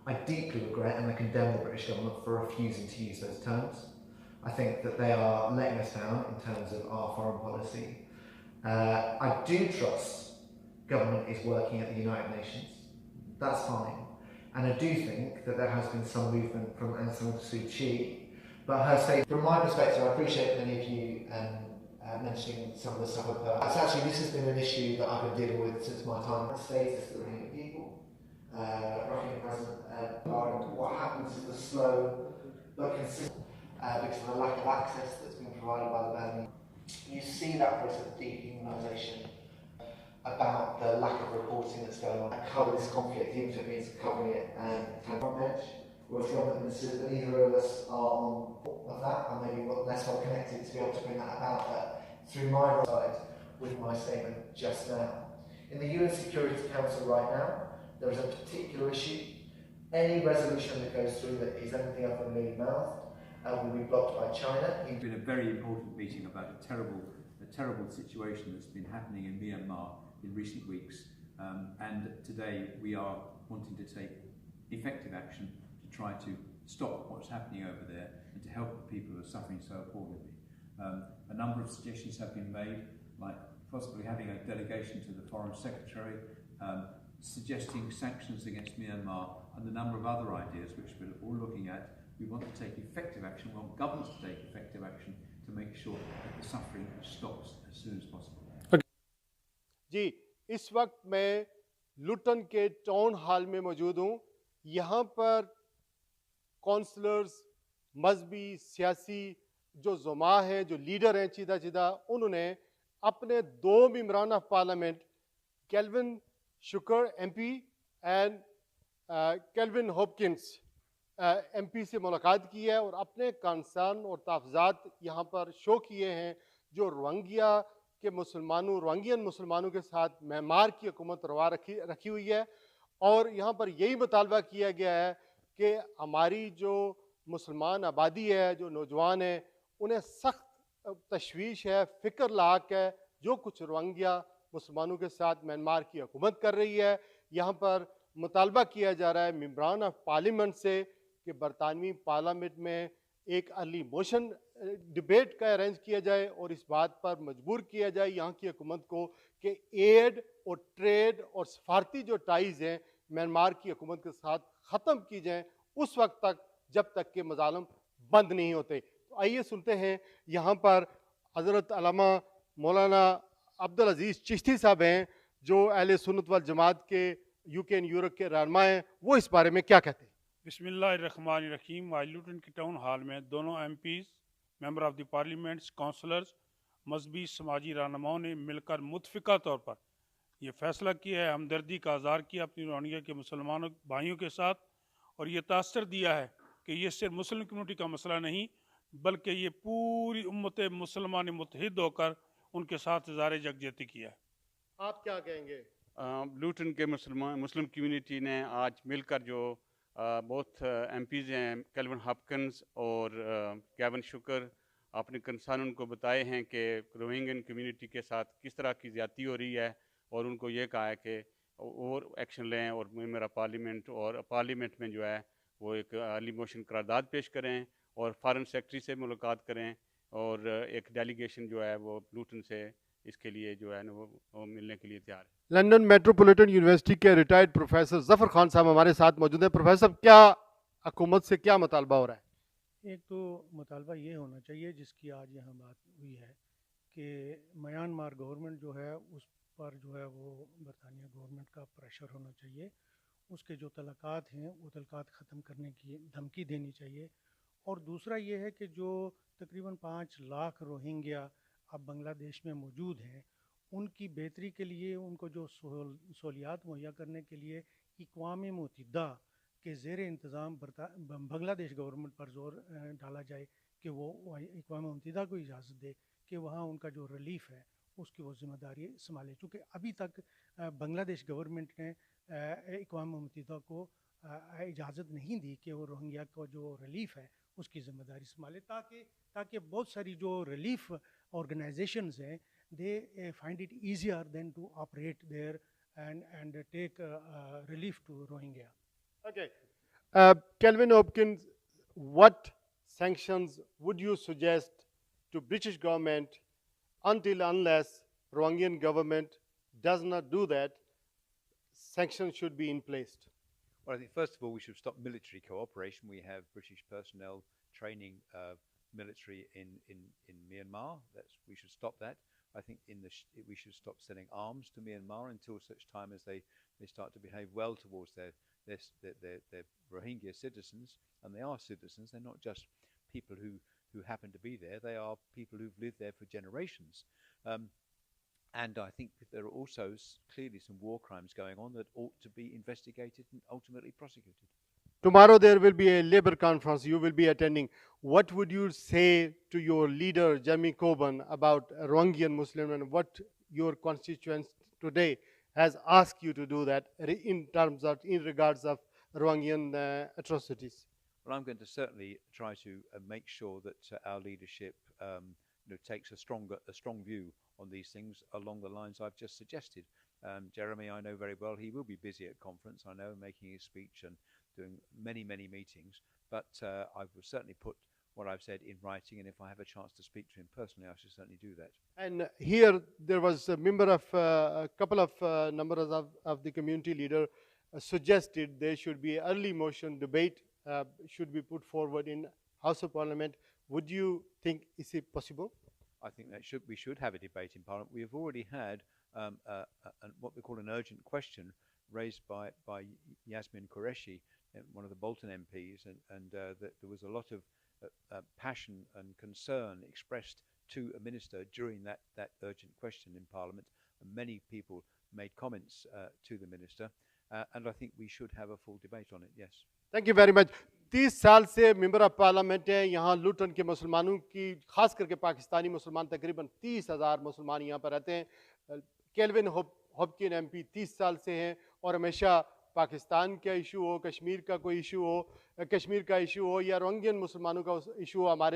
I deeply regret and I condemn the British government for refusing to use those terms. I think that they are letting us down in terms of our foreign policy. I do trust government is working at the United Nations. That's fine. And I do think that there has been some movement from Aung San Suu Kyi. But her statement, from my perspective, I appreciate many of you mentioning some of the stuff I've heard. Actually, this has been an issue that I've been dealing with since my time. The status of the Rohingya people, Rohingya President, what happens is the slow but consistent, because of the lack of access that's been provided by the Burmese. You see that process of dehumanisation, about the lack of reporting that's going on. I cover this conflict, even if it means covering it front bench with government ministers, but neither of us are on of that, and maybe less well connected to be able to bring that about. But through my side, with my statement just now, in the UN Security Council right now, there is a particular issue. Any resolution that goes through that is anything other than mealy-mouthed will be blocked by China. It's been a very important meeting about a terrible situation that's been happening in Myanmar in recent weeks, and today we are wanting to take effective action to try to stop what's happening over there and to help the people who are suffering so appallingly. A number of suggestions have been made, like possibly having a delegation to the Foreign Secretary, suggesting sanctions against Myanmar, and a number of other ideas which we're all looking at. We want to take effective action, we want governments to take effective action to make sure that the suffering stops as soon as possible. जी, इस वक्त मैं लुटन के town hall में मौजूद हूँ। यहाँ पर counsellors, मजहबी, सियासी जो ज़ुमा हैं, जो लीडर हैं सीधा उन्होंने अपने दो मेंबरान of parliament Kelvin Shuker MP and Kelvin Hopkins MP से मुलाकात की है और अपने कंसर्न और तहफ़्ज़ात यहाँ पर शो किए हैं जो रोहिंग्या के रोहिंग्यन मुसलमानों के साथ म्यांमार की हुकूमत रवा रखी हुई है। और यहाँ पर यही मुतालबा किया गया है कि हमारी जो मुसलमान आबादी है, जो नौजवान हैं, उन्हें सख्त तशवीश है, फ़िक्र लाक है जो कुछ रोहिंग्या मुसलमानों के साथ म्यांमार की हुकूमत कर रही है। यहाँ पर मुतालबा किया जा रहा है मेंबरान ऑफ पार्लियामेंट से कि बरतानवी पार्लियामेंट में एक अर्ली मोशन डिबेट का अरेंज किया जाए और इस बात पर मजबूर किया जाए यहाँ की हुकूमत को कि एड और ट्रेड और सफारती जो टाइज़ हैं म्यांमार की हुकूमत के साथ ख़त्म की जाएँ उस वक्त तक जब तक कि मज़ालिम बंद नहीं होते। तो आइए सुनते हैं यहाँ पर हज़रत अल्लामा मौलाना अब्दुल अज़ीज़ चिश्ती साहब हैं जो अहले सुन्नत वल जमात के यूके एंड यूरोप के रहनुमा हैं, वो इस बारे में क्या कहते हैं। बिस्मिल्लाहिर्रहमानिर्रहीम। आज लुटन के टाउन हॉल में दोनों MPs, member of the parliaments, councillors, मजहबी समाजी रहनुमाओं ने मिलकर मुतफ़िका तौर पर ये फ़ैसला किया है, हमदर्दी का इज़हार किया अपनी रोहिंग्या के मुसलमानों भाइयों के साथ और ये तासर दिया है कि ये सिर्फ मुस्लिम कम्युनिटी का मसला नहीं बल्कि ये पूरी उम्मत मुसलमान ने मुत्तहिद होकर उनके साथ इज़हार यकजहती किया है। आप क्या कहेंगे? लुटन के मुस्लिम कम्युनिटी ने आज मिलकर जो बहुत एमपीज़ हैं केल्विन हॉपकिंस और केविन शुकर अपने कंसर्न उनको बताए हैं कि रोहिंग्यन कम्युनिटी के साथ किस तरह की ज़्यादती हो रही है और उनको ये कहा है कि और एक्शन लें और मेंबर पार्लियामेंट और पार्लियामेंट में जो है वो एक अर्ली मोशन करारदाद पेश करें और फॉरेन सेक्रेटरी से मुलाकात करें और एक डेलीगेशन जो है वो लुटन से इसके लिए जो है ना वो मिलने के लिए तैयार है। लंदन मेट्रोपॉलिटन यूनिवर्सिटी के रिटायर्ड प्रोफेसर ज़फ़र खान साहब हमारे साथ मौजूद हैं। प्रोफेसर, क्या हुकूमत से क्या मुतालबा हो रहा है? एक तो मुतालबा ये होना चाहिए जिसकी आज यहाँ बात हुई है कि म्यांमार गवर्नमेंट जो है उस पर जो है वो बरतानिया गवर्नमेंट का प्रेशर होना चाहिए, उसके जो तलक़ात हैं वो तलक़ात ख़त्म करने की धमकी देनी चाहिए। और दूसरा ये है कि जो तकरीबन 5 लाख रोहिंग्या अब बांग्लादेश में मौजूद हैं उनकी बेहतरी के लिए उनको जो सहूलियात मुहैया करने के लिए अक़वाम मुत्तहिदा के ज़ेर इंतज़ाम बांग्लादेश गवर्नमेंट पर ज़ोर डाला जाए कि वो अक़वाम मुत्तहिदा को इजाज़त दे कि वहाँ उनका जो रिलीफ़ है उसकी वो ज़िम्मेदारी संभाले। चूँकि अभी तक बांग्लादेश गवर्नमेंट ने अक़वाम मुत्तहिदा को इजाज़त नहीं दी कि वो रोहिंग्या को जो रिलीफ़ है उसकी ज़िम्मेदारी संभाले ताकि बहुत सारी जो रिलीफ़ ऑर्गेनाइजेशंस हैं they find it easier than to operate there and take relief to Rohingya. Okay. Kelvin Hopkins, what sanctions would you suggest to British government until unless Rwandan government does not do that, sanctions should be in place? Well, I think first of all we should stop military cooperation. We have British personnel training military in Myanmar. We should stop that. I think we should stop selling arms to Myanmar until such time as they start to behave well towards their Rohingya citizens, and they are citizens. They're not just people who happen to be there. They are people who've lived there for generations. And I think there are also clearly some war crimes going on that ought to be investigated and ultimately prosecuted. Tomorrow there will be a labor conference you will be attending. What would you say to your leader, Jeremy Corbyn, about Rwandan Muslim and what your constituents today has asked you to do that in regards of Rwandan atrocities? Well, I'm going to certainly try to make sure that our leadership takes a strong view on these things along the lines I've just suggested. Jeremy, I know very well, he will be busy at conference, I know, making his speech and doing many meetings, but I will certainly put what I've said in writing, and if I have a chance to speak to him personally, I should certainly do that. And here there was a couple of members of the community leader suggested there should be early motion debate should be put forward in House of Parliament. Would you think is it possible? I think that we should have a debate in Parliament. We have already had what we call an urgent question raised by Yasmin Qureshi, one of the Bolton MPs, and that there was a lot of passion and concern expressed to a minister during that urgent question in Parliament, and many people made comments to the minister, and I think we should have a full debate on it, yes. Thank you very much. 30 साल से member of parliament हैं यहाँ लुटन के मुसलमानों की खास करके पाकिस्तानी मुसलमान तकरीबन 30,000 मुसलमान यहाँ पर रहते हैं केल्विन हॉपकिन एमपी 30 साल से हैं और हमेशा पाकिस्तान का इशू हो कश्मीर का कोई इशू हो कश्मीर का इशू हो या रोहिंग्यन मुसलमानों का इशू हो हमारे